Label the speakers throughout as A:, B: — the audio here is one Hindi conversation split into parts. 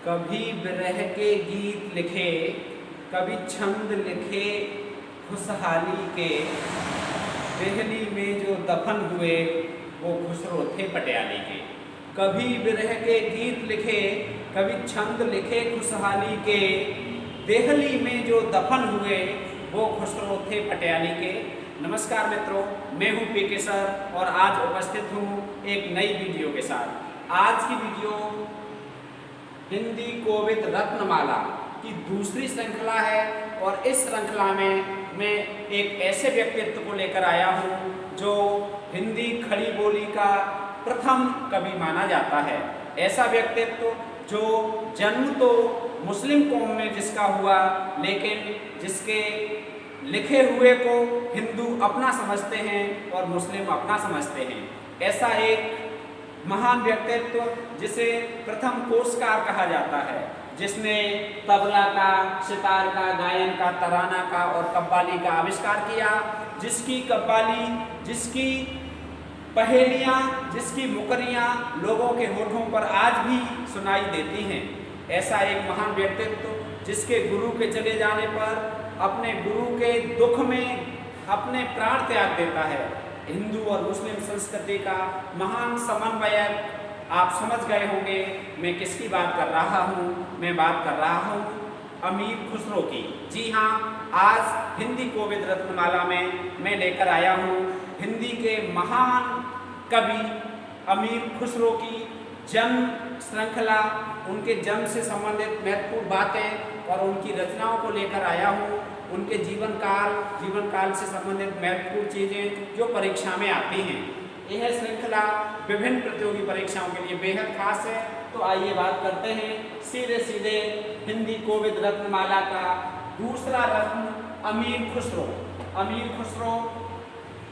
A: कभी विरह के गीत लिखे, कभी छंद लिखे खुशहाली के, देहली में जो दफन हुए वो खुसरो थे पटियाली के। कभी विरह के गीत लिखे, कभी छंद लिखे खुशहाली के, देहली में जो दफन हुए वो खुसरो थे पटियाली के। नमस्कार मित्रों, मैं हूं पीके सर और आज उपस्थित हूं एक नई वीडियो के साथ। आज की वीडियो हिंदी कोविद रत्नमाला की दूसरी श्रृंखला है और इस श्रृंखला में मैं एक ऐसे व्यक्तित्व को लेकर आया हूं जो हिंदी खड़ी बोली का प्रथम कवि माना जाता है। ऐसा व्यक्तित्व जो जन्म तो मुस्लिम कौम में जिसका हुआ, लेकिन जिसके लिखे हुए को हिंदू अपना समझते हैं और मुस्लिम अपना समझते हैं। ऐसा एक महान व्यक्तित्व जिसे प्रथम कोशकार कहा जाता है, जिसने तबला का, सितार का, गायन का, तराना का और कव्वाली का आविष्कार किया, जिसकी कव्वाली, जिसकी पहेलियाँ, जिसकी मुकरियाँ लोगों के होठों पर आज भी सुनाई देती हैं। ऐसा एक महान व्यक्तित्व जिसके गुरु के चले जाने पर अपने गुरु के दुख में अपने प्राण त्याग देता है। हिंदू और मुस्लिम संस्कृति का महान समन्वयक आप समझ गए होंगे मैं किसकी बात कर रहा हूँ। मैं बात कर रहा हूँ अमीर खुसरो की। जी हाँ, आज हिंदी कोविद रत्नमाला में मैं लेकर आया हूँ हिंदी के महान कवि अमीर खुसरो की जन्म श्रृंखला, उनके जन्म से संबंधित महत्वपूर्ण बातें और उनकी रचनाओं को लेकर आया हूँ। उनके जीवन काल से संबंधित महत्वपूर्ण चीज़ें जो परीक्षा में आती हैं। यह श्रृंखला विभिन्न प्रतियोगी परीक्षाओं के लिए बेहद खास है। तो आइए बात करते हैं सीधे हिंदी कोविद रत्नमाला का दूसरा रत्न अमीर खुसरो। अमीर खुसरो,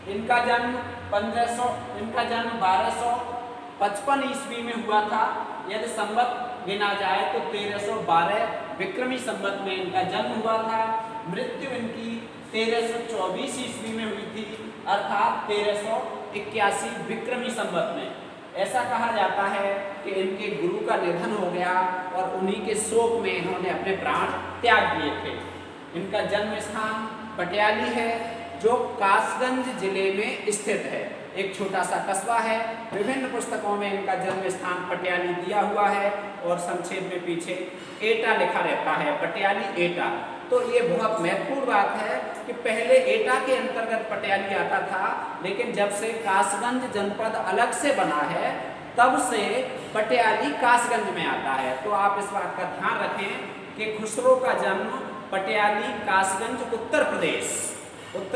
A: इनका जन्म 1255 ईस्वी में हुआ था। यदि संवत गिना जाए तो 1312 विक्रमी संवत में इनका जन्म हुआ था। मृत्यु इनकी 1324 ईस्वी में हुई थी, अर्थात 1381 विक्रमी संवत में। ऐसा कहा जाता है कि इनके गुरु का निधन हो गया और उन्हीं के शोक में इन्होंने अपने प्राण त्याग दिए थे। इनका जन्म स्थान पटियाली है, जो कासगंज जिले में स्थित है। एक छोटा सा कस्बा है। विभिन्न पुस्तकों में इनका जन्म स्थान पटियाली दिया हुआ है और संक्षेप में पीछे एटा लिखा रहता है, पटियाली एटा। तो ये बहुत महत्वपूर्ण बात है कि पहले एटा के अंतर्गत पटियाली आता था, लेकिन जब से कासगंज जनपद अलग से बना है तब से पटियाली कासगंज में आता है। तो आप इस बात का ध्यान रखें कि खुसरो का जन्म पटियाली कासगंज उत्तर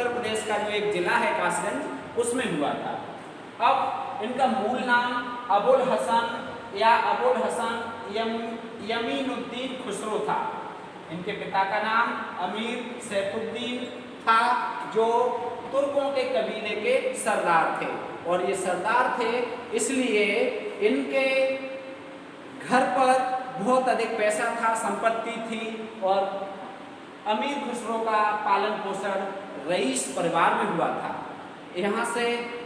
A: प्रदेश का जो एक जिला है कासगंज, उसमें हुआ था। अब इनका मूल नाम अबुल हसन यमीनुद्दीन खुसरो था। इनके पिता का नाम अमीर सैफुद्दीन था, जो तुर्कों के कबीले के सरदार थे। और ये सरदार थे इसलिए इनके घर पर बहुत अधिक पैसा था, संपत्ति थी और अमीर खुसरो का पालन पोषण रईस परिवार में हुआ था। यहाँ से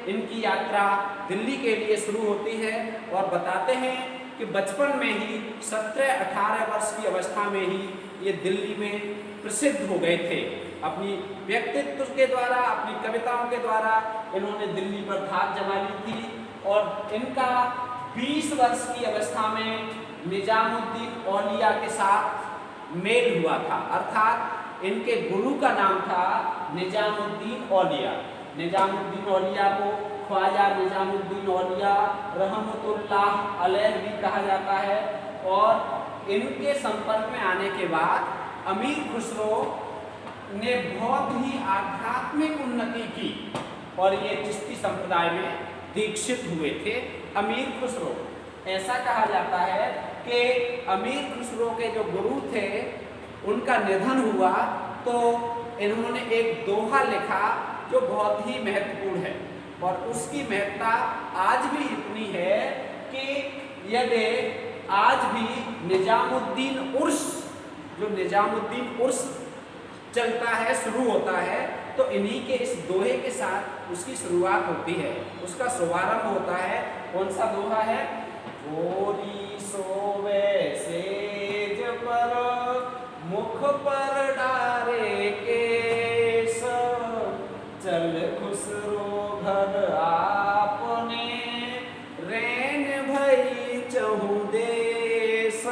A: इनकी यात्रा दिल्ली के लिए शुरू होती है और बताते हैं कि बचपन में ही 17-18 वर्ष की अवस्था में ही ये दिल्ली में प्रसिद्ध हो गए थे। अपनी व्यक्तित्व के द्वारा, अपनी कविताओं के द्वारा इन्होंने दिल्ली पर धाक जमा ली थी। और इनका 20 वर्ष की अवस्था में निजामुद्दीन औलिया के साथ मेल हुआ था, अर्थात इनके गुरु का नाम था निजामुद्दीन औलिया। निजामुद्दीन औलिया को ख्वाजा निजामुद्दीन औलिया रहमतुल्लाह अलैह भी कहा जाता है। और इनके संपर्क में आने के बाद अमीर खुसरो ने बहुत ही आध्यात्मिक उन्नति की और ये चिश्ती संप्रदाय में दीक्षित हुए थे अमीर खुसरो। ऐसा कहा जाता है कि अमीर खुसरो के जो गुरु थे उनका निधन हुआ तो इन्होंने एक दोहा लिखा जो बहुत ही महत्वपूर्ण है। और उसकी महत्ता आज भी इतनी है कि यदि आज भी निजामुद्दीन उर्स चलता है, शुरू होता है, तो इन्हीं के इस दोहे के साथ उसकी शुरुआत होती है। उसका शुभारंभ होता है, कौन सा दोहा है? गोरी सोवे से मुख पर डारे केस, चल खुसरो घर आपने, रैन भई चहु देश।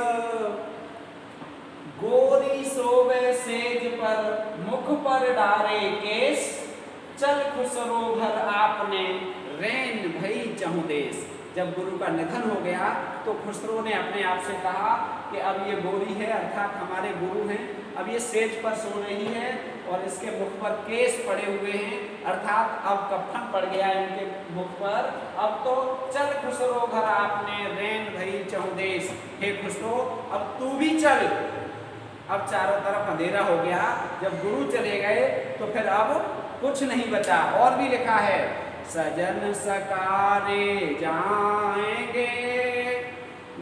A: गोरी सोवे सेज पर मुख पर डारे केस, चल खुसरो घर आपने, रैन भई चहु देश। जब गुरु का निधन हो गया तो खुसरो ने अपने आप से कहा कि अब ये गोरी है अर्थात हमारे गुरु हैं, अब ये सेज पर सो रही है और इसके मुख पर केस पड़े हुए हैं अर्थात अब कफन पड़ गया है इनके मुख पर, अब तो चल खुसरो घर आपने, रैन भई चहु देश। हे खुसरो अब तू भी चल। अब चारों तरफ अंधेरा हो गया, जब गुरु चले गए तो फिर अब कुछ नहीं बचा। और भी लिखा है, सजन सकारे जाएंगे,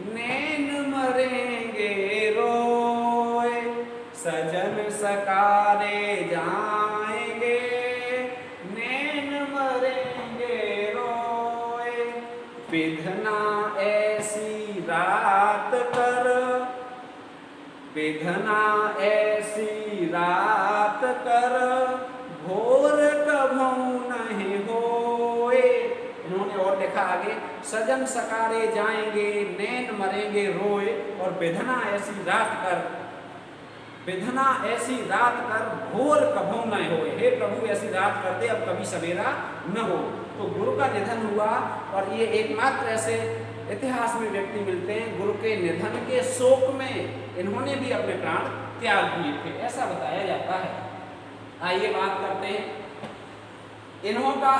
A: नैन मरेंगे रोए, सजन सकारे जाएंगे, नैन मरेंगे रोए, विधना ऐसी रात कर, विधना ऐसी रात कर, भोर कभू नहीं होए। इन्होंने और लिखा आगे, सजन सकारे जाएंगे, नैन मरेंगे रोए, और विधना ऐसी रात कर, विधना ऐसी रात कर, भोर कभू न होए। हे प्रभु ऐसी रात कर दे अब कभी सवेरा न हो। तो गुरु का निधन हुआ और ये एकमात्र ऐसे इतिहास में व्यक्ति मिलते हैं गुरु के निधन के शोक में इन्होंने भी अपने प्राण त्याग दिए थे, ऐसा बताया जाता है। आइए बात करते हैं इनका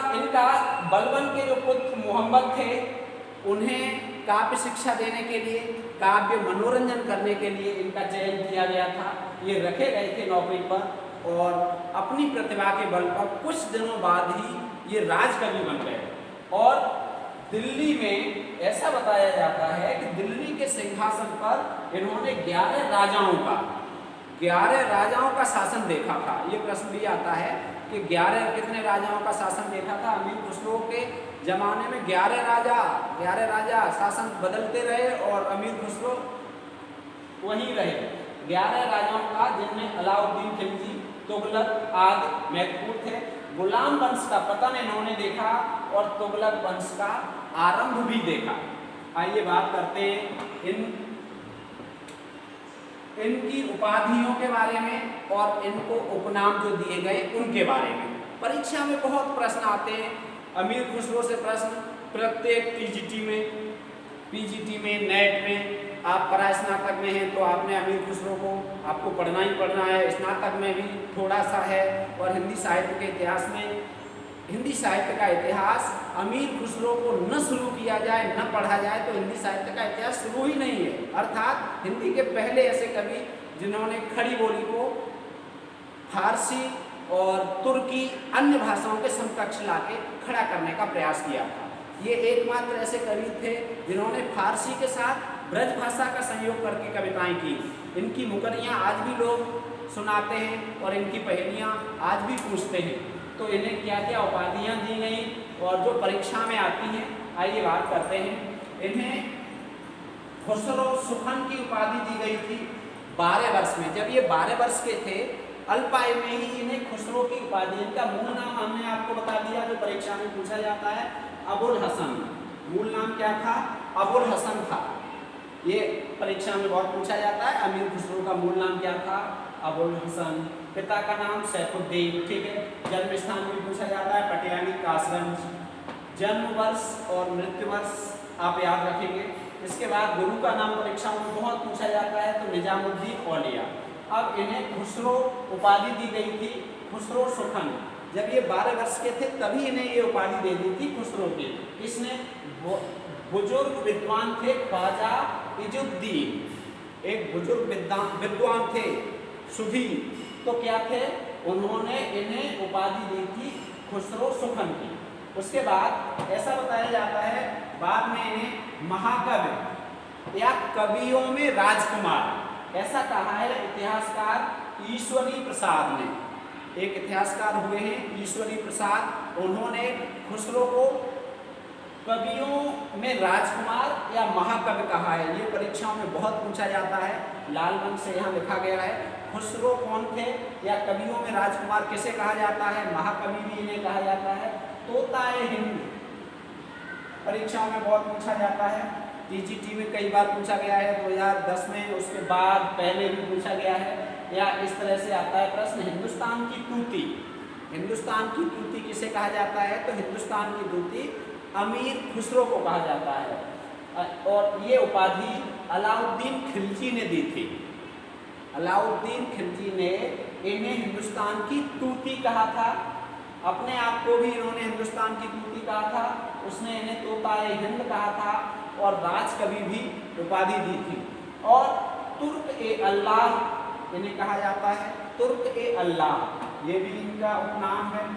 A: बलबन के जो पुत्र मोहम्मद थे उन्हें काव्य शिक्षा देने के लिए, काव्य मनोरंजन करने के लिए इनका चयन किया गया था। ये रखे गए थे नौकरी पर और अपनी प्रतिभा के बल पर कुछ दिनों बाद ही ये राजकवि बन गए। और दिल्ली में ऐसा बताया जाता है कि दिल्ली के सिंहासन पर इन्होंने 11 राजाओं का शासन देखा था। ये प्रश्न भी आता है कि 11 कितने राजाओं का शासन देखा था। अमीर खुसरो के जमाने में 11 राजा शासन बदलते रहे और अमीर खुसरो वहीं रहे। 11 राजाओं का, जिनमें अलाउद्दीन खिलजी, तुगलक आदि महत्वपूर्ण थे। गुलाम वंश का पतन इन्होंने देखा और तुगलक वंश का आरंभ भी देखा। आइए बात करते हैं इनकी उपाधियों के बारे में और इनको उपनाम जो दिए गए उनके बारे में। परीक्षा में बहुत प्रश्न आते हैं अमीर खुसरो से प्रश्न, प्रत्येक पीजीटी में, नेट में। आप परास्नातक में हैं तो आपने अमीर खुसरो को आपको पढ़ना ही पढ़ना है, स्नातक में भी थोड़ा सा है। और हिंदी साहित्य के इतिहास में, हिंदी साहित्य का इतिहास अमीर खुसरो को न शुरू किया जाए, न पढ़ा जाए तो हिंदी साहित्य का इतिहास शुरू ही नहीं है। अर्थात हिंदी के पहले ऐसे कवि जिन्होंने खड़ी बोली को फारसी और तुर्की अन्य भाषाओं के समकक्ष लाके खड़ा करने का प्रयास किया था। ये एकमात्र ऐसे कवि थे जिन्होंने फारसी के साथ ब्रज भाषा का संयोग करके कविताएं की। इनकी मुकरियाँ आज भी लोग सुनाते हैं और इनकी पहेलियाँ आज भी पूछते हैं। तो इन्हें क्या क्या उपाधियाँ दी गई और जो परीक्षा में आती हैं, आइए बात करते हैं। इन्हें खुसरो सुखन की उपाधि दी गई थी 12 वर्ष में। जब ये 12 वर्ष के थे, अल्पायु में ही इन्हें खुसरो की उपाधि। इनका मूल नाम हमने आपको बता दिया जो परीक्षा में पूछा जाता है, अबुल हसन। मूल नाम क्या था? अबुल हसन था। ये परीक्षा में बहुत पूछा जाता है। अमीर खुसरो का मूल नाम क्या था? अबुल हसन। पिता का नाम सैफुद्दीन। ठीक है। जन्म स्थान भी पूछा जाता है, पटियाली कासगंज। जन्म वर्ष और मृत्यु वर्ष आप याद रखेंगे। इसके बाद गुरु का नाम परीक्षाओं में बहुत पूछा जाता है, तो निजामुद्दीन औलिया। अब इन्हें खुसरो उपाधि दी गई थी, खुसरो सुखन। जब ये 12 वर्ष के थे तभी इन्हें ये उपाधि दे दी थी खुसरो की। इसने बुजुर्ग विद्वान थे ख्वाजा इजुद्दीन, एक बुजुर्ग विद्वान थे सुधी। तो क्या थे? उन्होंने इन्हें उपाधि दी थी खुसरो सुखन की। उसके बाद ऐसा बताया जाता है बाद में इन्हें महाकवि या कवियों में राजकुमार ऐसा कहा है इतिहासकार ईश्वरी प्रसाद ने। एक इतिहासकार हुए हैं ईश्वरी प्रसाद, उन्होंने खुसरो को कवियों में राजकुमार या महाकवि कहा है, ये परीक्षाओं में बहुत पूछा जाता है। लाल रंग से यहाँ लिखा गया है। खुसरो कौन थे, या कवियों में राजकुमार किसे कहा जाता है, महाकवि भी इन्हें कहा जाता है। तोताए हिंद परीक्षाओं में बहुत पूछा जाता है। टीजीटी में कई बार पूछा गया है, 2010 में, उसके बाद पहले भी पूछा गया है। या इस तरह से आता है प्रश्न, हिंदुस्तान की तूती, हिंदुस्तान की तूती किसे कहा जाता है, तो हिंदुस्तान की तूती अमीर खुसरो को कहा जाता है। और ये उपाधि अलाउद्दीन खिलजी ने दी थी। अलाउद्दीन खिलजी ने इन्हें हिंदुस्तान की तूती कहा था। अपने आप को भी इन्होंने हिंदुस्तान की तूती कहा था। उसने इन्हें तोताए हिंद कहा था और राजकवि भी उपाधि दी थी। और तुर्क ए अल्लाह इन्हें कहा जाता है, तुर्क ए अल्लाह ये भी इनका उपनाम है।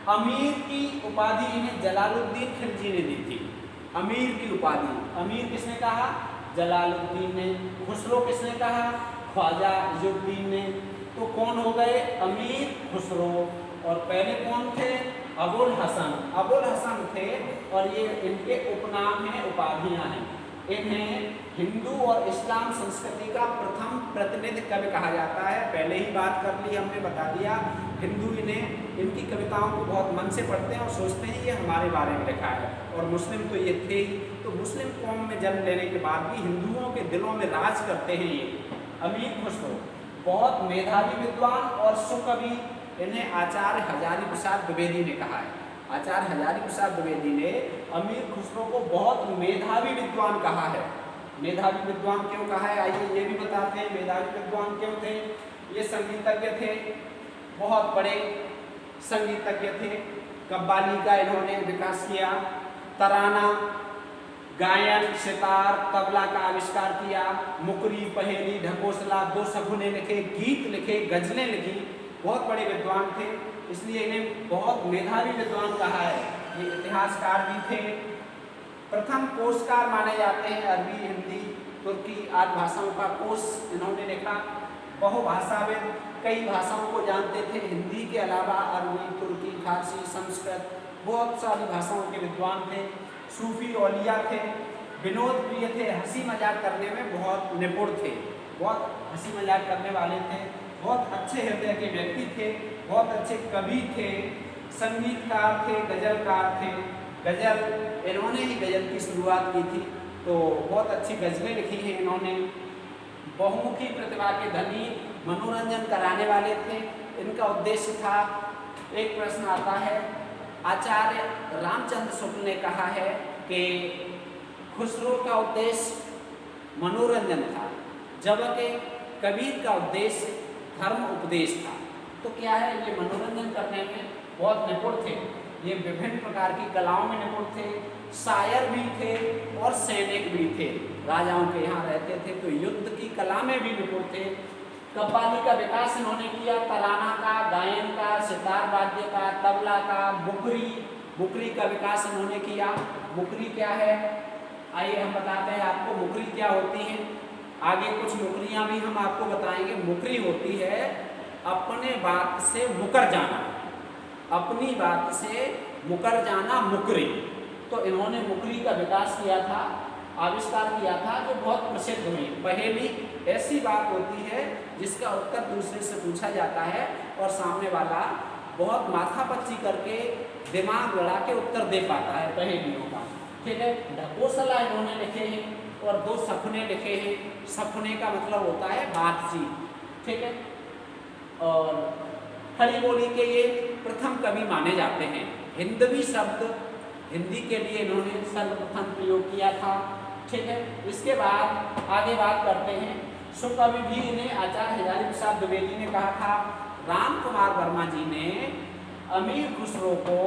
A: अमीर की उपाधि इन्हें जलालुद्दीन खिलजी ने दी थी। अमीर की उपाधि, अमीर किसने कहा, जलालुद्दीन ने। खुसरो किसने कहा, ख्वाजा इजुद्दीन ने। तो कौन हो गए, अमीर खुसरो। और पहले कौन थे, अबुल हसन, अबुल हसन थे। और ये इनके उपनाम हैं, उपाधियां हैं। इन्हें हिंदू और इस्लाम संस्कृति का प्रथम प्रतिनिधि कवि कहा जाता है। पहले ही बात कर ली हमने, बता दिया। हिंदू इन्हें, इनकी कविताओं को बहुत मन से पढ़ते हैं और सोचते हैं ये हमारे बारे में लिखा है। और मुस्लिम तो ये थे ही। तो मुस्लिम कौम में जन्म लेने के बाद भी हिंदुओं के दिलों में राज करते हैं ये अमीर खुसरो। बहुत मेधावी विद्वान और सुकवि इन्हें आचार्य हजारी प्रसाद द्विवेदी ने कहा है। आचार्य हजारी प्रसाद द्विवेदी ने अमीर खुसरो को बहुत मेधावी विद्वान कहा है। मेधावी विद्वान क्यों कहा है, आइए ये भी बताते हैं। मेधावी विद्वान क्यों थे, ये संगीतज्ञ थे, बहुत बड़े संगीतज्ञ थे। कव्वाली का इन्होंने विकास किया, तराना, गायन, सितार, तबला का आविष्कार किया, मुकरी, पहेली, ढकोसला, दो सगुने लिखे, गीत लिखे, गजलें लिखी। बहुत बड़े विद्वान थे, इसलिए इन्हें बहुत मेधावी विद्वान कहा है। ये इतिहासकार भी थे। प्रथम कोशकार माने जाते हैं। अरबी, हिंदी, तुर्की आदि भाषाओं का कोश इन्होंने लिखा। बहुभाषाविद, कई भाषाओं को जानते थे। हिंदी के अलावा अरबी, तुर्की, फारसी, संस्कृत, बहुत सारी भाषाओं के विद्वान थे। सूफी औलिया थे, विनोद प्रिय थे, हंसी मजाक करने में बहुत निपुण थे। बहुत हंसी मजाक करने वाले थे, बहुत अच्छे हृदय के व्यक्ति थे, बहुत अच्छे कवि थे, संगीतकार थे, गजलकार थे। गजल, इन्होंने ही गजल की शुरुआत की थी, तो बहुत अच्छी गजलें लिखी हैं इन्होंने। बहुमुखी प्रतिभा के धनी, मनोरंजन कराने वाले थे। इनका उद्देश्य था, एक प्रश्न आता है, आचार्य रामचंद्र शुक्ल ने कहा है कि खुसरो का उद्देश्य मनोरंजन था, जबकि कबीर का उद्देश्य धर्म उपदेश था। तो क्या है, ये मनोरंजन करने में बहुत निपुण थे। ये विभिन्न प्रकार की कलाओं में निपुण थे, शायर भी थे और सैनिक भी थे। राजाओं के यहाँ रहते थे तो युद्ध की कला में भी निपुण थे। कव्वाली का विकास इन्होंने किया, तराना का, गायन का, सितार वाद्य का, तबला का, मुकरी का विकास इन्होंने किया। मुकरी क्या है, आइए हम बताते हैं आपको मुकरी क्या होती है। आगे कुछ मुकरियाँ भी हम आपको बताएंगे। मुकरी होती है अपने बात से मुकर जाना, अपनी बात से मुकर जाना मुकरी। तो इन्होंने मुकरी का विकास किया था, आविष्कार किया था, जो बहुत प्रसिद्ध हुई। पहेली ऐसी बात होती है जिसका उत्तर दूसरे से पूछा जाता है और सामने वाला बहुत माथापच्ची करके दिमाग लड़ा के उत्तर दे पाता है पहेलियों का। ठीक है, ढकोसला इन्होंने लिखे हैं और दो सपने लिखे हैं। सपने का मतलब होता है बातचीत। ठीक है, और खड़ी बोली के ये प्रथम कवि माने जाते हैं। हिंदवी शब्द हिंदी के लिए इन्होंने सर्वप्रथम प्रयोग किया था। ठीक है, इसके बाद आगे बात करते हैं। सुकवि भी इन्हें आचार्य हजारी प्रसाद द्विवेदी ने कहा था। राम कुमार वर्मा जी ने अमीर खुसरो को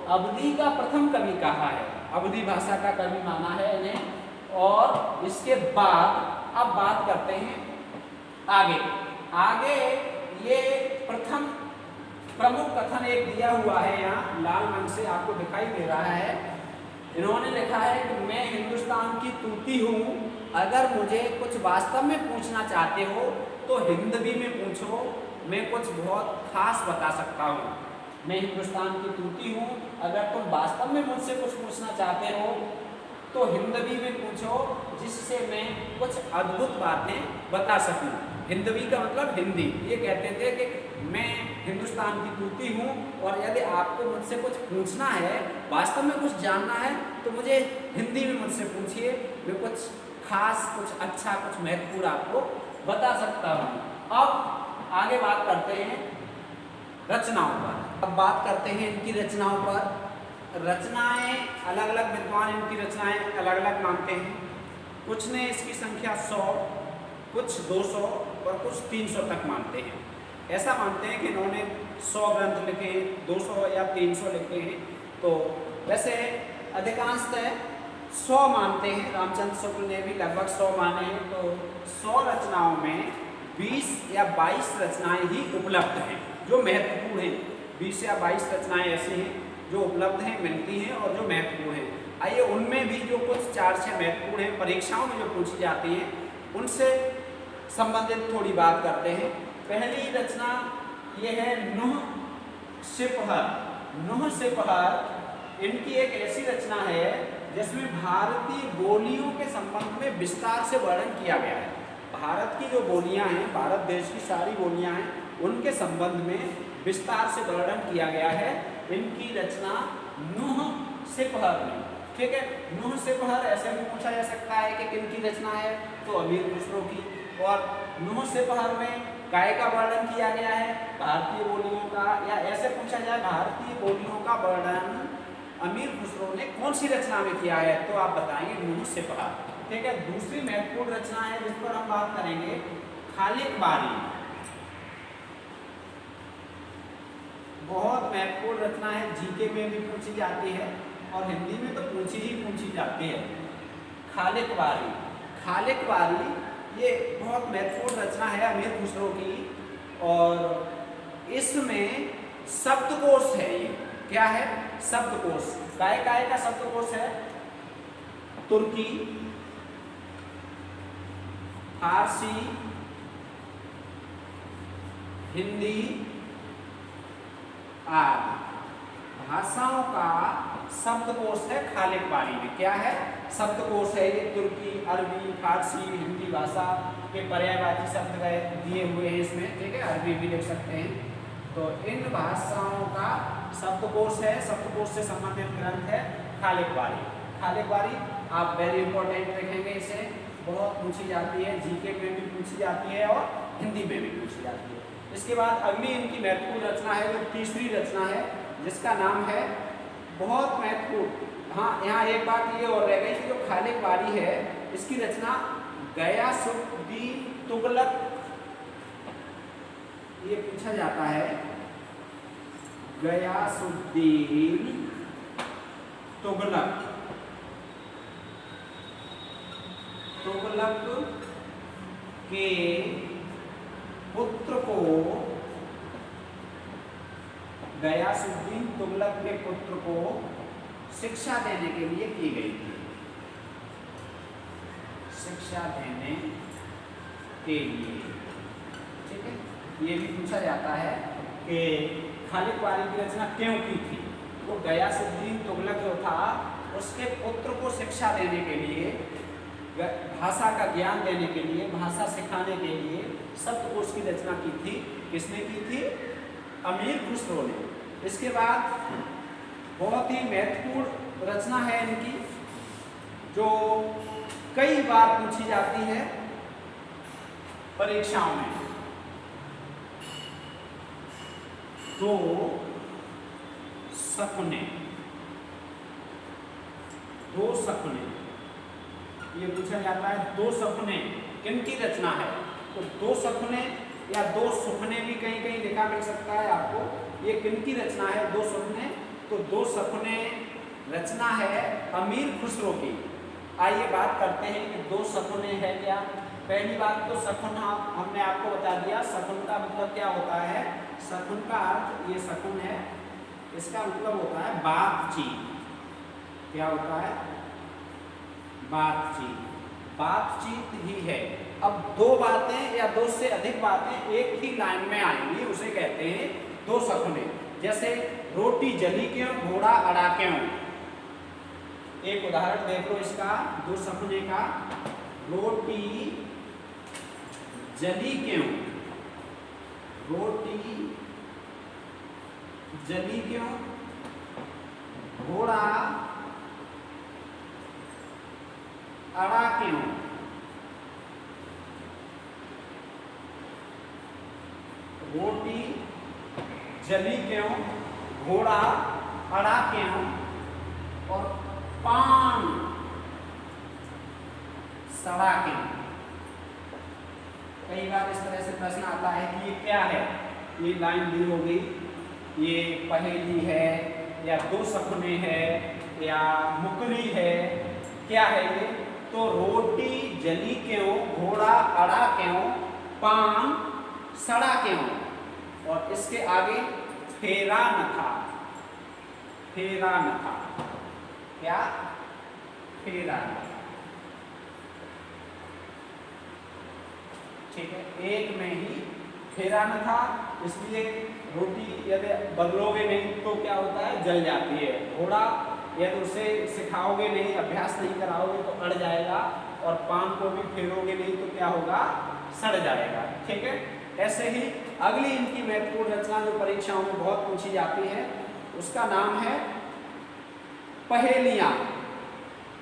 A: अवधी का प्रथम कवि कहा है, अवधी भाषा का कवि माना है इन्हें। और इसके बाद अब बात करते हैं आगे ये प्रथम प्रमुख कथन एक दिया हुआ है, यहाँ लाल रंग से आपको दिखाई दे रहा है। इन्होंने लिखा है कि मैं हिंदुस्तान की तूती हूँ, अगर मुझे कुछ वास्तव में पूछना चाहते हो तो हिंदवी में पूछो, मैं कुछ बहुत खास बता सकता हूँ। मैं हिंदुस्तान की तूती हूँ। अगर तुम वास्तव में मुझसे कुछ पूछना चाहते हो तो हिंदवी में पूछो, जिससे मैं कुछ अद्भुत बातें बता सकूं। हिंदवी का मतलब हिंदी। ये कहते थे कि मैं हिंदुस्तान की तूती हूँ और यदि आपको मुझसे कुछ पूछना है, वास्तव में कुछ जानना है, तो मुझे हिंदी में मुझसे पूछिए, मैं कुछ खास, कुछ अच्छा, कुछ महत्वपूर्ण आपको बता सकता हूँ। अब आगे बात करते हैं रचनाओं पर। अब बात करते हैं इनकी रचनाओं पर। रचनाएं अलग अलग विद्वान इनकी रचनाएं अलग अलग मानते हैं। कुछ ने इसकी संख्या 100, कुछ 200 और कुछ 300 तक मानते हैं। ऐसा मानते हैं कि इन्होंने 100 ग्रंथ लिखे, 200 या 300 लिखे हैं। तो वैसे अधिकांशतः 100 मानते हैं। रामचंद्र शुक्ल ने भी लगभग 100 माने हैं। तो 100 रचनाओं में 20 या 22 रचनाएं ही उपलब्ध हैं जो महत्वपूर्ण हैं। 20 या 22 रचनाएं ऐसी हैं जो उपलब्ध हैं, मिलती हैं और जो महत्वपूर्ण हैं। आइए उनमें भी जो कुछ 4-6 महत्वपूर्ण हैं, परीक्षाओं में जो पूछी जाती हैं, उनसे संबंधित थोड़ी बात करते हैं। पहली रचना ये है नुह सिपहर। नुह सिपहर इनकी एक ऐसी रचना है जिसमें भारतीय बोलियों के संबंध में विस्तार से वर्णन किया गया है। भारत की जो बोलियां हैं, भारत देश की सारी बोलियां हैं, उनके संबंध में विस्तार से वर्णन किया गया है इनकी रचना नुह सिपहर में। ठीक है, नुह सिपहर ऐसे भी पूछा जा सकता है कि किन की रचना है, तो अमीर खुसरो की। और नुह सिपहर में काय का वर्णन किया गया है, भारतीय बोलियों का। या ऐसे पूछा जाए भारतीय बोलियों का वर्णन अमीर खुसरो ने कौन सी रचना में किया है, तो आप बताएंगे नुह सिपहर। ठीक है, दूसरी महत्वपूर्ण रचना है जिस पर हम बात करेंगे, खालिक बारी। बहुत महत्वपूर्ण रचना है, जीके में भी पूछी जाती है और हिंदी में तो पूछी जाती है। खालिक बारी। खालिक बारी ये बहुत महत्वपूर्ण रचना है अमीर खुसरो की, और इसमें शब्दकोश है। ये क्या है? शब्दकोश। काय काय का शब्दकोश है? तुर्की, फारसी, हिंदी आदि भाषाओं का शब्दकोश है खालिक बारी में। क्या है? शब्दकोश है ये। तुर्की, अरबी, फारसी, हिंदी भाषा के पर्यायवाची शब्द दिए हुए हैं इसमें। ठीक है, अरबी भी लिख सकते हैं। तो इन भाषाओं का शब्दकोश है, शब्दकोश से संबंधित ग्रंथ है खालिक बारी। खालिक बारी आप वेरी इंपॉर्टेंट रखेंगे, इसे बहुत पूछी जाती है, जीके में भी पूछी जाती है और हिंदी में भी पूछी जाती है। इसके बाद अगली इनकी महत्वपूर्ण रचना है, जो तीसरी रचना है, जिसका नाम है बहुत महत्वपूर्ण। हाँ, यहाँ एक बात ये और रह गई कि जो खालिक बारी है, इसकी रचना गयासुद्दीन तुगलक, ये पूछा जाता है, गयासुद्दीन तुगलक। तुगलक के पुत्र को, गयासुद्दीन तुगलक के पुत्र को शिक्षा देने के लिए की गई थी। शिक्षा देने के लिए, ठीक है, ये भी पूछा जाता है कि खालिक बारी की रचना क्यों की थी। तो गयासुद्दीन तुगलक जो था, उसके पुत्र को शिक्षा देने के लिए, भाषा का ज्ञान देने के लिए, भाषा सिखाने के लिए शब्दकोश की रचना की थी। किसने की थी? अमीर खुसरो ने। इसके बाद बहुत ही महत्वपूर्ण रचना है इनकी, जो कई बार पूछी जाती है परीक्षाओं में, दो सपने। दो सपने, ये पूछा जाता है दो सपने किनकी रचना है। तो दो सपने या दो सुपने भी कहीं कहीं लिखा मिल सकता है आपको। ये किनकी रचना है दो सपने? तो दो सपने रचना है अमीर खुसरो की। आइए बात करते हैं कि दो सपने है क्या। पहली बात तो शकुन हमने आपको बता दिया। शकुन का मतलब क्या होता है? शकुन का अर्थ, ये शकुन है, इसका मतलब होता है बातचीत। क्या होता है? बातचीत। बातचीत ही है। अब दो बातें या दो से अधिक बातें एक ही लाइन में आएंगी, उसे कहते हैं दो सपने। जैसे रोटी जली क्यों, घोड़ा अड़ा क्यों। एक उदाहरण देख लो इसका, दो सपने का। रोटी जली क्यों, रोटी जली क्यों, घोड़ा अड़ा क्यों। रोटी जली क्यों, घोड़ा अड़ा क्यों, और पान सड़ा क्यों। कई बार इस तरह से प्रश्न आता है कि ये क्या है, ये लाइन दी होगी, ये पहेली है या दो सपने है या मुकरी है, क्या है ये। तो रोटी जली क्यों, घोड़ा अड़ा क्यों, पान सड़ा क्यों, और इसके आगे फेरा न था, फेरा न था, क्या, फेरा न था। ठीक है, एक में ही फेरा न था, इसलिए रोटी यदि बदलोगे नहीं तो क्या होता है, जल जाती है। घोड़ा यदि उसे सिखाओगे नहीं, अभ्यास नहीं कराओगे तो अड़ जाएगा, और पान को भी फेरोगे नहीं तो क्या होगा, सड़ जाएगा। ठीक है, ऐसे ही अगली इनकी महत्वपूर्ण रचना जो परीक्षाओं में बहुत पूछी जाती है, उसका नाम है पहेलियां।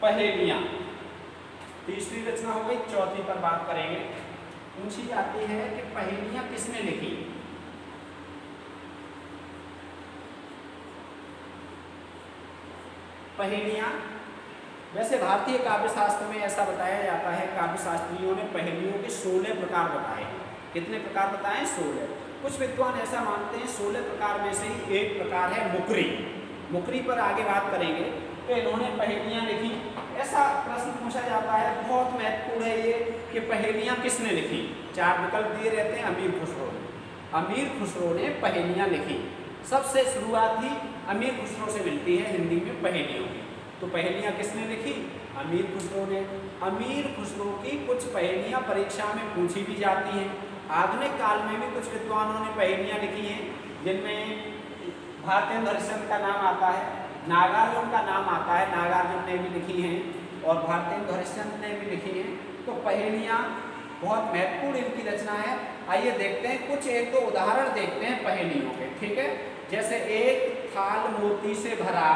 A: पहेलियां तीसरी रचना हो गई, चौथी पर बात करेंगे। पूछी जाती है कि पहेलियां किसने लिखी। पहेलियां, वैसे भारतीय काव्य शास्त्र में ऐसा बताया जाता है, काव्य शास्त्रियों ने पहेलियों के 16 प्रकार बताए। कितने प्रकार बताएं, 16। कुछ विद्वान ऐसा मानते हैं 16 प्रकार में से ही एक प्रकार है मुकरी। मुकरी पर आगे बात करेंगे। तो इन्होंने पहेलियां लिखी। ऐसा प्रश्न पूछा जाता है, बहुत महत्वपूर्ण है ये, कि पहेलियां किसने लिखी। 4 विकल्प दिए रहते हैं। अमीर खुसरो ने, अमीर खुसरो ने पहेलियां लिखी। सबसे शुरुआत ही अमीर खुसरो से मिलती है हिंदी में पहेलियों की। तो पहेलियां किसने लिखी, अमीर खुसरो ने। अमीर खुसरो की कुछ पहेलियां परीक्षा में पूछी भी जाती हैं। आधुनिक काल में भी कुछ विद्वानों ने पहेलियां लिखी हैं, जिनमें भारतेंद्र हरिश्चंद्र का नाम आता है, नागार्जुन का नाम आता है, नागार्जुन ने भी लिखी हैं, और भारतेंद्र हरिश्चंद्र ने भी लिखी हैं। तो पहेलियां बहुत महत्वपूर्ण इनकी रचना है। आइए देखते हैं कुछ, एक दो उदाहरण देखते हैं पहेलियों के। ठीक है, जैसे एक थाल मोती से भरा,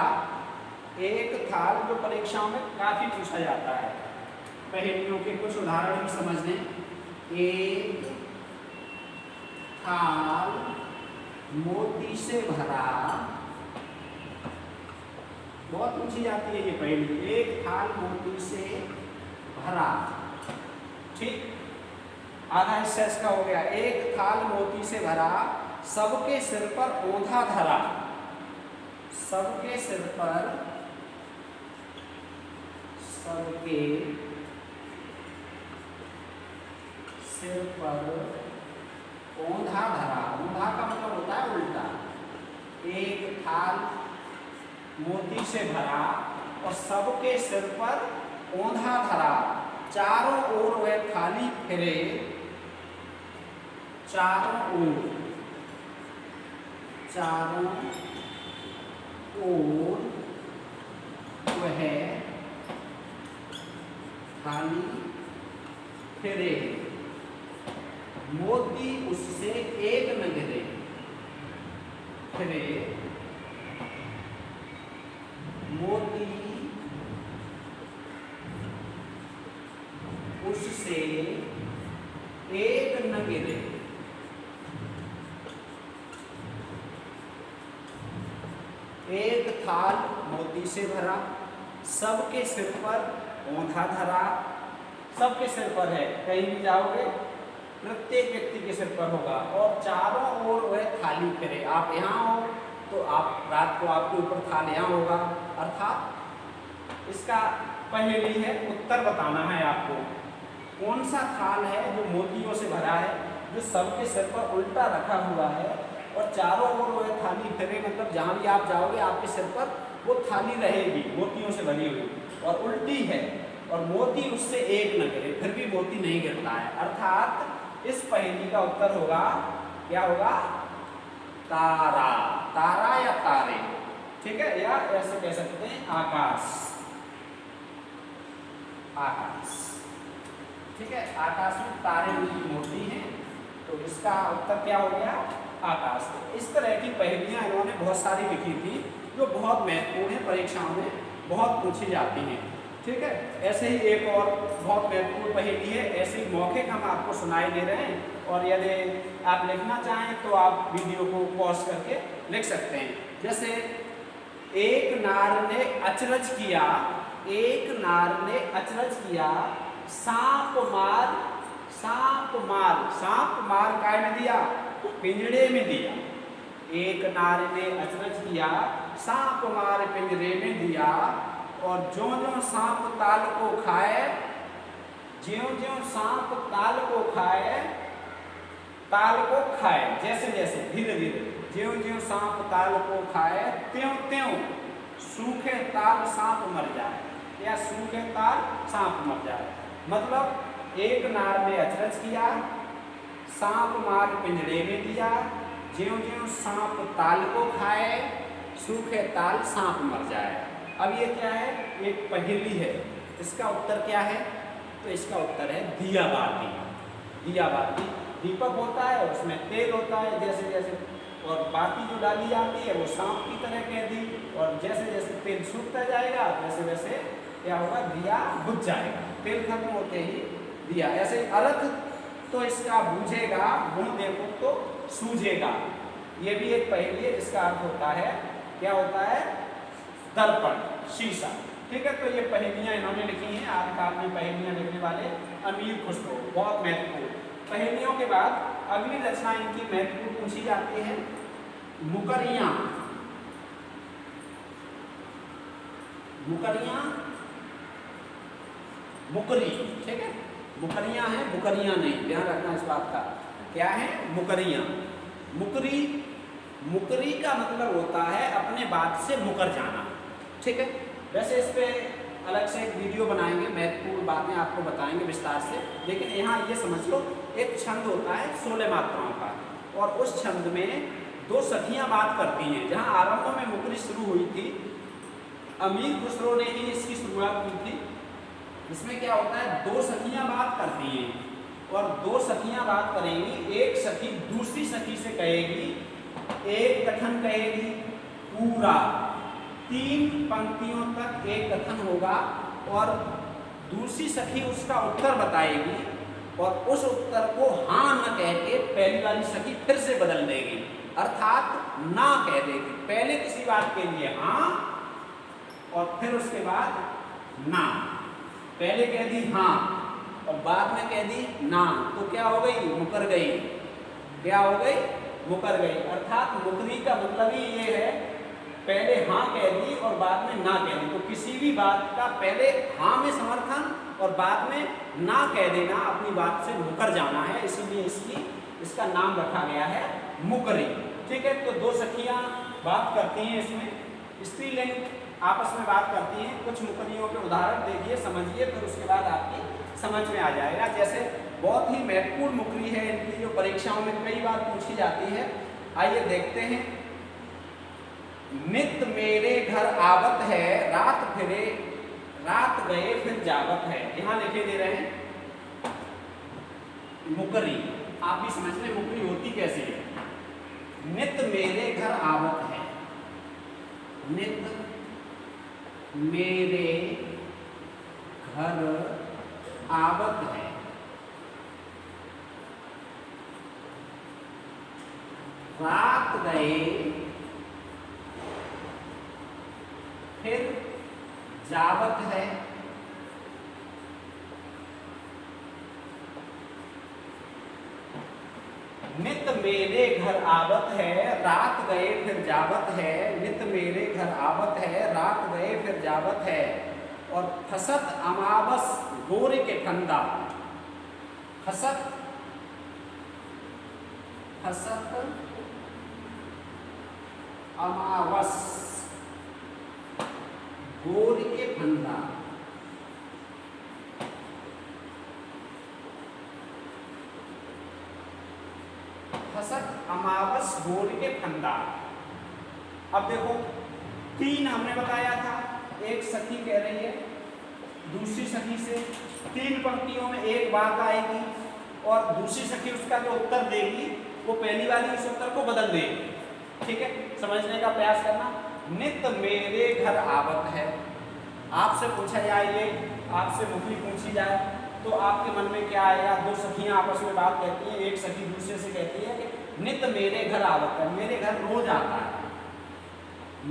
A: एक थाल जो परीक्षाओं में काफी पूछा जाता है। पहेलियों के कुछ उदाहरण भी समझ लें। एक थाल मोती से भरा, बहुत पूछी जाती है ये पहेली। एक थाल मोती से भरा, ठीक, आधा हिस्सा इसका हो गया। एक थाल मोती से भरा, सबके सिर पर ओंधा धरा, सबके सिर पर, सबके सिर पर ओंधा धरा। ओंधा का मतलब होता है उल्टा। एक थाल मोती से भरा और सबके सिर पर ओंधा धरा, चारों ओर वह थाली फिरे, चारों ओर, चारों ओर वह थाली फिरे, मोती उससे एक न गिरे, फिरे मोती उससे एक न गिरे। एक थाल मोती से भरा, सबके सिर पर ओंधा धरा। सबके सिर पर है, कहीं भी जाओगे प्रत्येक व्यक्ति के सिर पर होगा, और चारों ओर वह थाली फिरे। आप यहाँ हो तो आप रात को आपके ऊपर थाल यहाँ होगा, अर्थात इसका पहेली है, उत्तर बताना है आपको। कौन सा थाल है जो मोतियों से भरा है, जो सबके सिर पर उल्टा रखा हुआ है, और चारों ओर वह थाली फिरे, मतलब जहाँ भी आप जाओगे आपके सिर पर वो थाली रहेगी मोतियों से भरी हुई, और उल्टी है, और मोती उससे एक न गिरे, फिर भी मोती नहीं गिरता है। अर्थात इस पहेली का उत्तर होगा, क्या होगा, तारा, तारा या तारे, ठीक है, या ऐसे कह सकते हैं आकाश, आकाश, ठीक है। आकाश में तारे उनकी मूर्ति है, तो इसका उत्तर क्या हो गया, आकाश। तो इस तरह की पहेलियां इन्होंने बहुत सारी लिखी थी जो बहुत महत्वपूर्ण है, परीक्षाओं में बहुत पूछी जाती हैं, ठीक है। ऐसे ही एक और बहुत महत्वपूर्ण पहेली है, ऐसे ही मौखिक हम आपको सुनाई दे रहे हैं, और यदि आप लिखना चाहें तो आप वीडियो को पॉज करके लिख सकते हैं। जैसे एक नार ने अचरज किया, एक नार ने अचरज किया, सांप मार, सांप मार, सांप मार काय में दिया, पिंजड़े में दिया। एक नार ने अचरज किया, सांप मार पिंजरे में दिया, और ज्यों ज्यों सांप ताल को खाए, ज्यों ज्यों सांप ताल को खाए, ताल को खाए, जैसे जैसे धीरे धीरे, ज्यों ज्यों सांप ताल को खाए, त्यों त्यों सूखे ताल सांप मर जाए, या सूखे ताल सांप मर जाए। मतलब एक नार ने अचरज किया, सांप मार पिंजड़े में दिया, ज्यों ज्यों सांप ताल को खाए, सूखे ताल सांप मर जाए। अब ये क्या है, एक पहेली है, इसका उत्तर क्या है, तो इसका उत्तर है दिया बाती। दिया बाती, दीपक होता है और उसमें तेल होता है जैसे जैसे, और बाती जो डाली जाती है वो सांप की तरह कह दी, और जैसे जैसे तेल सूखता जाएगा वैसे वैसे क्या होगा, दिया बुझ जाएगा, तेल खत्म होते ही दिया। ऐसे अर्थ तो इसका बूझेगा, गुण देखो तो सूझेगा, ये भी एक पहेली है जिसका अर्थ होता है, क्या होता है, दर्पण, शीशा, ठीक है। तो ये पहेलियां इन्होंने लिखी हैं, आदिकाल में पहेलियां लिखने वाले अमीर खुसरो, बहुत महत्वपूर्ण। पहेलियों के बाद अगली रचना इनकी महत्वपूर्ण पूछी जाती है मुकरियां। मुकरियां, मुकरी, ठीक है, मुकरियां हैं, मुकरियां नहीं, ध्यान रखना इस बात का, क्या है, मुकरियां। मुकरी, मुकरी का मतलब होता है अपने बात से मुकर जाना, ठीक है। वैसे इस पे अलग से एक वीडियो बनाएंगे, महत्वपूर्ण बातें आपको बताएंगे विस्तार से, लेकिन यहाँ ये समझ लो एक छंद होता है 16 मात्राओं का, और उस छंद में दो सखियां बात करती हैं। जहाँ आरंभ में मुकरी शुरू हुई थी, अमीर खुसरो ने ही इसकी शुरुआत की थी। इसमें क्या होता है, दो सखियां बात करती हैं, और दो सखियां बात करेंगी, एक सखी दूसरी सखी से कहेगी, एक कथन कहेगी पूरा, 3 पंक्तियों तक एक कथन होगा, और दूसरी सखी उसका उत्तर बताएगी, और उस उत्तर को हाँ न कह के पहली वाली सखी फिर से बदल देगी, अर्थात ना कह देगी। पहले किसी बात के लिए हाँ, और फिर उसके बाद ना। पहले कह दी हाँ और बाद में कह दी ना, तो क्या हो गई, मुकर गई। क्या हो गई, मुकर गई। अर्थात मुकरी का मतलब ही ये है, पहले हाँ कह दी और बाद में ना कह दी। तो किसी भी बात का पहले हाँ में समर्थन और बाद में ना कह देना, अपनी बात से मुकर जाना है, इसीलिए इसका नाम रखा गया है मुकरी, ठीक है। तो दो सखियां बात करती हैं, इसमें स्त्रीलिंग आपस में बात करती हैं। कुछ मुकरियों के उदाहरण देखिए, समझिए, फिर उसके बाद आपकी समझ में आ जाएगा। जैसे बहुत ही महत्वपूर्ण मुकरी है, इनकी जो परीक्षाओं में कई बार पूछी जाती है। आइए देखते हैं। नित मेरे घर आवत है, रात फिरे, रात गए फिर जावत है। यहाँ लिखे दे रहे हैं मुकरी, आप भी समझ लें मुकरी होती कैसे है। नित मेरे घर आवत है, नित मेरे घर आवत है, रात गए फिर जावत है। नित मेरे घर आवत है, रात गए फिर जावत है। नित मेरे घर आवत है, रात गए फिर जावत है। और फसत अमावस गोर के ठंडा, फसत, फसत अमावस गोर के फंदा। फसत अमावस गोर के फंदा। अब देखो 3 हमने बताया था, एक सखी कह रही है दूसरी सखी से 3 पंक्तियों में एक बात आएगी और दूसरी सखी उसका जो उत्तर देगी वो पहली वाली इस उत्तर को बदल देगी। ठीक है, समझने का प्रयास करना। नित मेरे घर आवत है, आपसे पूछा जाए, ये आपसे मुखली पूछी जाए तो आपके मन में क्या आएगा? 2 सखियां आपस में बात कहती हैं, एक सखी दूसरे से कहती है कि नित मेरे घर आवत है, मेरे घर रोज आता है,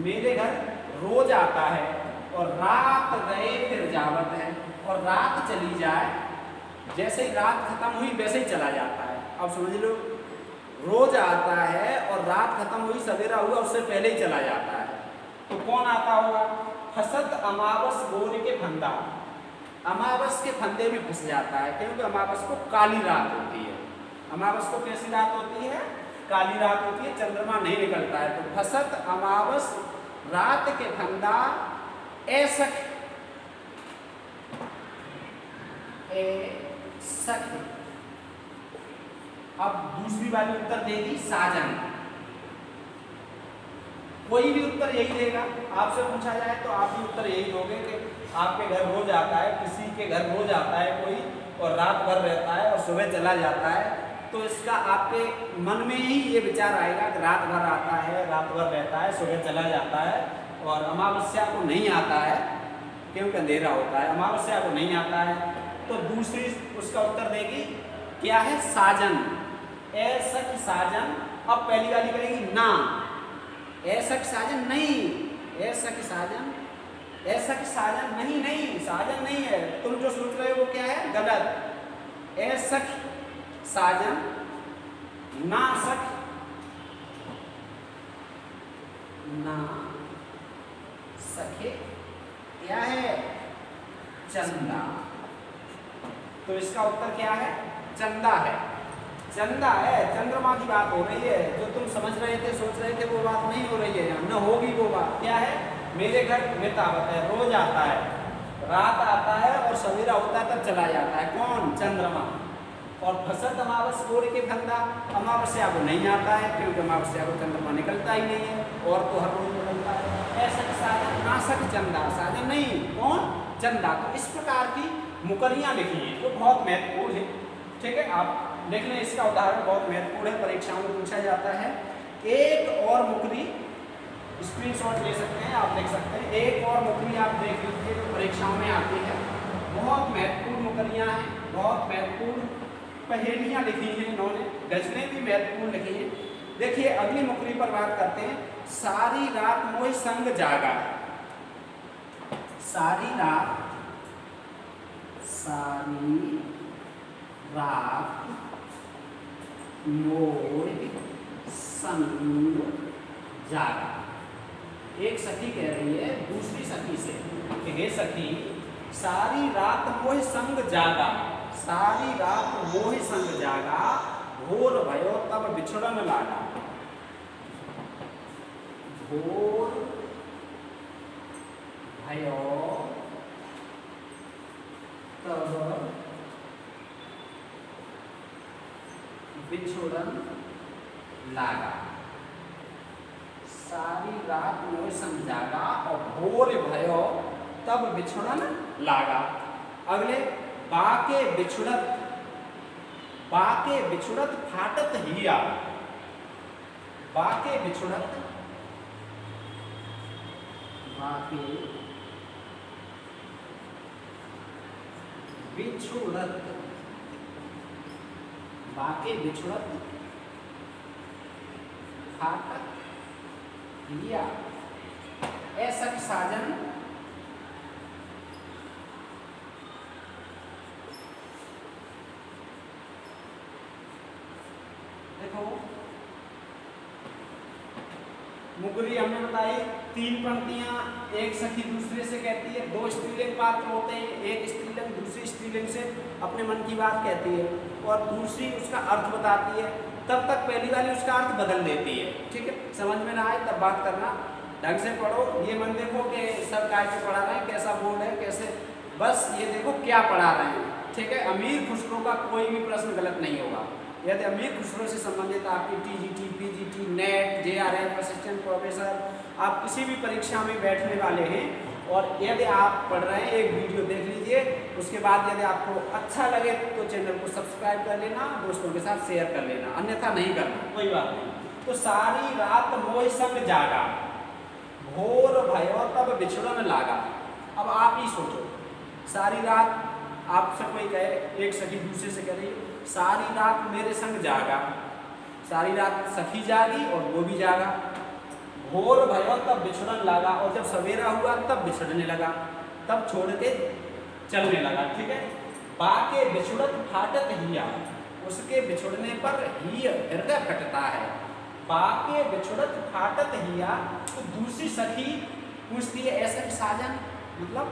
A: मेरे घर रोज आता है, और रात गए फिर जावत है, और रात चली जाए, जैसे ही रात खत्म हुई वैसे ही चला जाता है। अब समझ लो, रोज आता है और रात खत्म हुई, सवेरा हुआ उससे पहले ही चला जाता है। तो कौन आता होगा? फसत अमावस गोर के फंदा, अमावस के फंदे में फंस जाता है, क्योंकि अमावस को काली रात होती है। अमावस को कैसी रात होती है? काली रात होती है, चंद्रमा नहीं निकलता है। तो फसत अमावस रात के फंदा ऐसख अब दूसरी वाली उत्तर देगी साजन। कोई भी उत्तर यही देगा, आपसे पूछा जाए तो आप भी उत्तर यही दोगे कि आपके घर रोज आता है, किसी के घर रोज आता है कोई, और रात भर रहता है और सुबह चला जाता है। तो इसका आपके मन में ही ये विचार आएगा कि रात भर आता है, रात भर रहता है, सुबह चला जाता है, और अमावस्या को नहीं आता है क्योंकि अंधेरा होता है, अमावस्या को नहीं आता है। तो दूसरी उसका उत्तर देगी क्या है? साजन, ऐसा कि साजन। अब पहली वाली करेगी ना, ऐसा कि साजन नहीं, ऐसा कि साजन, ऐसा कि साजन नहीं, नहीं साजन नहीं है, तुम जो सोच रहे हो वो क्या है? गलत। ऐसा साजन ना सख ना सखे क्या है? चंदा। तो इसका उत्तर क्या है? चंदा है, चंदा है। चंद्रमा की बात हो रही है, जो तुम समझ रहे थे, सोच रहे थे, वो बात नहीं हो रही है, न होगी वो बात। क्या है? मेरे घर नित आवत है, रोज आता है, रात आता है और सवेरा होता है तब चला जाता है। कौन? चंद्रमा। और फसत अमावस गोर के फंदा, अमावस्या को नहीं आता है क्योंकि अमावस्या को चंद्रमा निकलता ही नहीं है, और तो हर रोज निकलता है। ऐसा साधन नासक चंदा, साधन नहीं, कौन? चंदा। तो इस प्रकार की मुकरियां लिखी हैं जो बहुत महत्वपूर्ण है। ठीक है, आप देख लें, इसका उदाहरण बहुत महत्वपूर्ण है, परीक्षाओं में पूछा जाता है। एक और मुकरी स्क्रीनशॉट ले सकते हैं, आप देख सकते हैं। एक और मुकरी आप देख लीजिए जो परीक्षाओं में आती है, बहुत महत्वपूर्ण मुकरियां हैं, बहुत महत्वपूर्ण पहेलियां लिखी हैं इन्होंने, गजलें भी महत्वपूर्ण लिखी हैं। देखिए अगली मुकरी पर बात करते हैं। सारी रात मोह संग जागा, सारी रात, सारी रात मोह संग जागा। एक सखी कह रही है दूसरी सखी से कि हे सखी, सारी रात मोह संग जागा, सारी रात मोह संग जागा, भोर भयो तब बिछड़न लागा, भोर भयो तब बिछड़न लागा। सारी रात मोह संग जागा और भोर भयो तब बिछड़न लागा। अगले बाके बिछुड़त, बाके बिछुड़त फाटत हिया, बाके बिछुड़त, बाके बिछुड़त, बाके बिछुड़त फाटत हिया। ऐसा साजन देखो, मुकरी हमने बताई 3 पंक्तियां, एक सखी दूसरे से कहती है, 2 स्त्रीलिंग पात्र होते हैं, एक स्त्रीलिंग दूसरी स्त्रीलिंग से अपने मन की बात कहती है और दूसरी उसका अर्थ बताती है। तब तक पहली वाली उसका अर्थ बदल देती है। ठीक है, समझ में ना आए तब बात करना, ढंग से पढ़ो। ये मन देखो कि सब काय से पढ़ा रहे हैं, कैसा बोर्ड है, कैसे, बस ये देखो क्या पढ़ा रहे हैं। ठीक है, अमीर खुसरो का कोई भी प्रश्न गलत नहीं होगा। यदि अमीर खुसरो से संबंधित आपकी TGT, PGT, net, JRF, assistant professor, आप किसी भी परीक्षा में बैठने वाले हैं और यदि आप पढ़ रहे हैं, एक वीडियो देख लीजिए, उसके बाद यदि आपको अच्छा लगे तो चैनल को सब्सक्राइब कर लेना, दोस्तों के साथ शेयर कर लेना, अन्यथा नहीं करना, कोई बात नहीं। तो सारी रात मोहि संग जागा, घोर भयो तब बिछड़न लागा। अब आप ही सोचो, सारी रात आपसे कोई कहे, एक सखी दूसरे से कह रही है सारी रात मेरे संग जागा, सारी रात सखी जागी और वो भी जागा। घोर भयो तब बिछड़न लगा, और जब सवेरा हुआ तब बिछड़ने लगा, तब छोड़ के चलने लगा, ठीक है। बाके बिछुड़त फाटत हिया, उसके बिछुड़ने पर ही हृदय फटता है। बाके बिछुड़त फाटत हिया, तो दूसरी सखी पूछती है ऐसा साजन, मतलब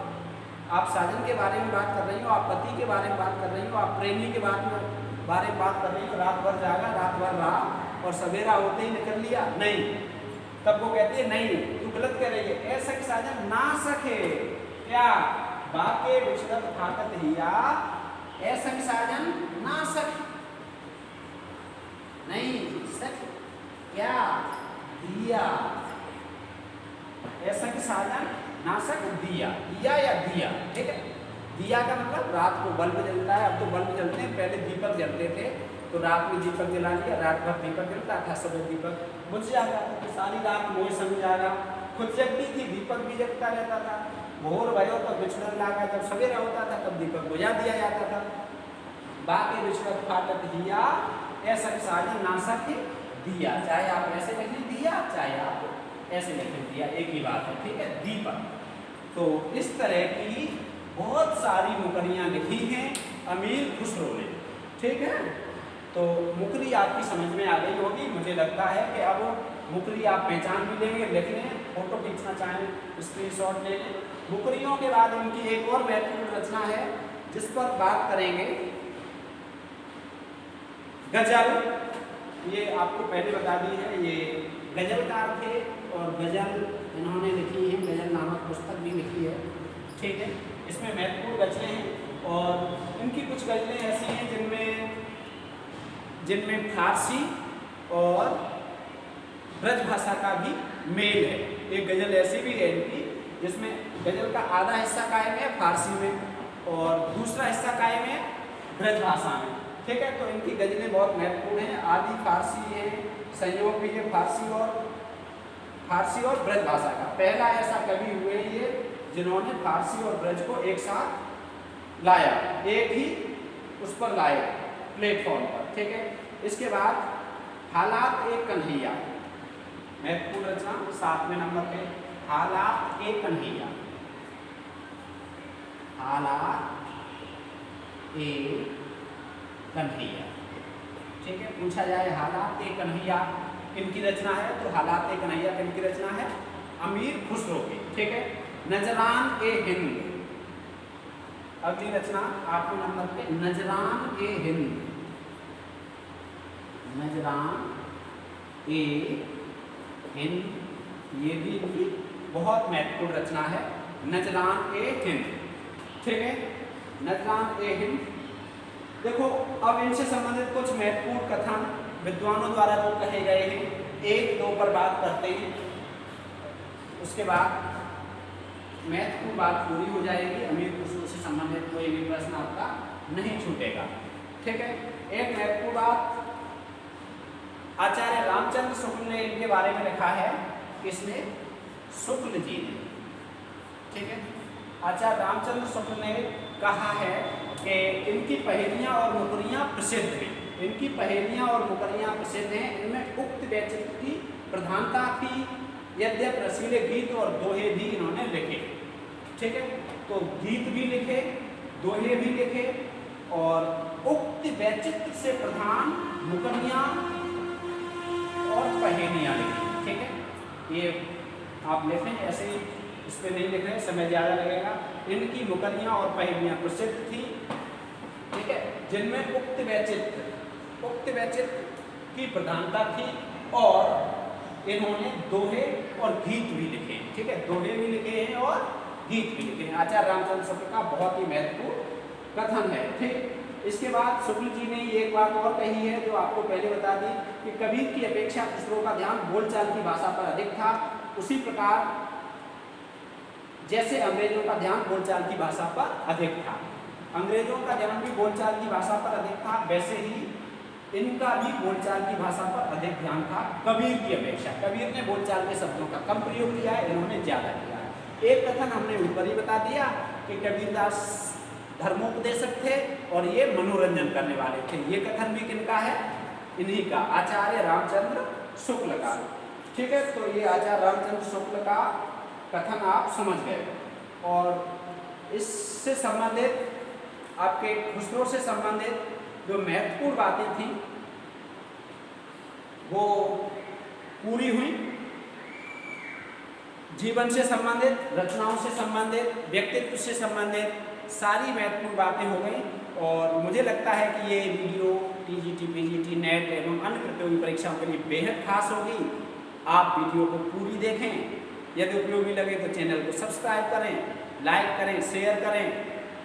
A: आप साजन के बारे में बात कर रही हो, आप पति के बारे में बात कर रही हो, आप प्रेमी के बारे में बात कर रही हो, रात भर जागा, रात भर रहा और सवेरा होते ही निकल लिया, नहीं। तब वो कहती है नहीं, तू गलत कह रही है, ऐसा साजन ना सके क्या, बाके बिछड़त फाटत हिया, ऐसा साजन ना सके, नहीं सके क्या दिया, ऐसा साजन ना सक दिया, दिया या दिया, ठीक है। दिया का मतलब रात को बल्ब जलता है, अब तो बल्ब जलते हैं, पहले दीपक जलते थे, तो रात में दीपक जला लिया, रात भर दीपक जलता था, सब दीपक बुझ जाता था, तो सारी रात मोहि संग जागा, खुद जगती थी, दीपक भी जगता रहता था। भोर भयो तब बिछड़न लागा, जब सवेरा होता था तब दीपक बुझा दिया जाता था। बाके बिछड़त फाटत हिया, ऐसा साजन ना सके दिया, चाहे आप ऐसे लिखें दिया, चाहे आप ऐसे लिखें दिया, एक ही बात है, ठीक है, दीपक। तो इस तरह की बहुत सारी मुकरियाँ लिखी हैं अमीर खुसरो ने, ठीक है। तो मुकरी आपकी समझ में आ गई होगी, मुझे लगता है कि अब मुकरी आप पहचान भी लेंगे, लिख लें, फोटो खींचना चाहें स्क्रीनशॉट ले लें। मुकरियों के बाद उनकी एक और महत्वपूर्ण रचना है जिस पर बात करेंगे, गजल। ये आपको पहले बता दी है, ये गजलकार थे और गजल इन्होंने लिखी है, गजल नामक पुस्तक भी लिखी है, ठीक है। इसमें महत्वपूर्ण गजलें हैं और इनकी कुछ गजलें ऐसी हैं जिनमें फारसी और ब्रज भाषा का भी मेल है। एक गजल ऐसी भी है इनकी जिसमें गजल का आधा हिस्सा कायम है फारसी में और दूसरा हिस्सा कायम है ब्रज भाषा में, ठीक है। तो इनकी गजलें बहुत महत्वपूर्ण हैं, आदि फारसी है, संयोग भी है फारसी और ब्रज भाषा का। पहला ऐसा कवि हुए ये जिन्होंने फारसी और ब्रज को एक साथ लाया, एक ही उस पर लाए प्लेटफॉर्म पर, ठीक है। इसके बाद हालात एक कन्हैया, महत्वपूर्ण रचना 7वें नंबर पे, हालात एक कन्हैया, हालात एक कन्हैया, ठीक है। पूछा जाए हालात एक कन्हैया किनकी रचना है, तो हालात एक कन्हैया किनकी रचना है, अमीर खुसरो की, ठीक है। नजरान ए हिंद, अगली रचना 8वें नंबर पे, नजरान ए हिंद, नजरान ए हिंद, ये भी इनकी बहुत महत्वपूर्ण रचना है, नजरान ए हिंद, ठीक है। नजरान ए हिंद, देखो अब इनसे संबंधित कुछ महत्वपूर्ण कथन विद्वानों द्वारा तो कहे गए हैं, एक दो पर बात करते हैं, उसके बाद महत्वपूर्ण बात पूरी हो जाएगी, अमीर खुसरो से संबंधित कोई भी प्रश्न आपका नहीं छूटेगा, ठीक है। एक महत्वपूर्ण बात आचार्य रामचंद्र शुक्ल ने इनके बारे में लिखा है, किसने, शुक्ल जी ने, ठीक है। आचार्य रामचंद्र शुक्ल ने कहा है कि इनकी पहेलियाँ और मुकरियाँ प्रसिद्ध हैं, इनकी पहेलियाँ और मुकरियाँ प्रसिद्ध हैं, इनमें उक्त वैचित्र की प्रधानता थी, यद्यप रसीले गीत और दोहे भी इन्होंने लिखे, ठीक है। तो गीत भी लिखे, दोहे भी लिखे और उक्त वैचित्र से प्रधान मुकरियाँ और पहेलियाँ लिखी, ठीक है। ये आप लिखें, ऐसे ही इस पर नहीं लिख रहे, समय ज़्यादा लगेगा। इनकी मुकरियाँ और पहेलियाँ प्रसिद्ध थी, ठीक है, जिनमें उक्त वैचित्र की प्रधानता थी और इन्होंने दोहे और गीत भी लिखे, ठीक है, दोहे भी लिखे हैं और गीत भी लिखे हैं। आचार्य रामचंद्र शुक्ल का बहुत ही महत्वपूर्ण कथन है, ठीक। इसके बाद शुक्ल जी ने ये एक बात और कही है जो आपको पहले बता दी कि कबीर की अपेक्षा खुसरो का ध्यान बोलचाल की भाषा पर अधिक था, उसी प्रकार जैसे अंग्रेजों का ध्यान बोलचाल की भाषा पर अधिक था। अंग्रेजों का ध्यान भी बोलचाल की भाषा पर अधिक था, वैसे ही इनका भी बोलचाल की भाषा पर अधिक ध्यान था कबीर की अपेक्षा। कबीर ने बोलचाल के शब्दों का कम प्रयोग किया है, इन्होंने ज्यादा किया है। एक कथन हमने ऊपर ही बता दिया कि कबीरदास धर्मोपदेशक थे और ये मनोरंजन करने वाले थे। ये कथन भी किनका है? इन्हीं का, आचार्य रामचंद्र शुक्ल का। ठीक है, तो ये आचार्य रामचंद्र शुक्ल का कथन आप समझ गए। और इससे संबंधित आपके खुसरो से संबंधित जो महत्वपूर्ण बातें थी वो पूरी हुई। जीवन से संबंधित, रचनाओं से संबंधित, व्यक्तित्व से संबंधित सारी महत्वपूर्ण बातें हो गई। और मुझे लगता है कि ये वीडियो टीजीटी, पीजीटी, नेट एवं अन्य प्रतियोगी परीक्षाओं के लिए बेहद खास होगी। आप वीडियो को पूरी देखें, यदि उपयोगी लगे तो चैनल को सब्सक्राइब करें, लाइक करें, शेयर करें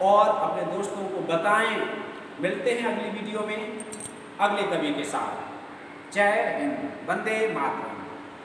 A: और अपने दोस्तों को बताएं। मिलते हैं अगली वीडियो में अगले कवि के साथ। जय हिंद, वंदे मातरम।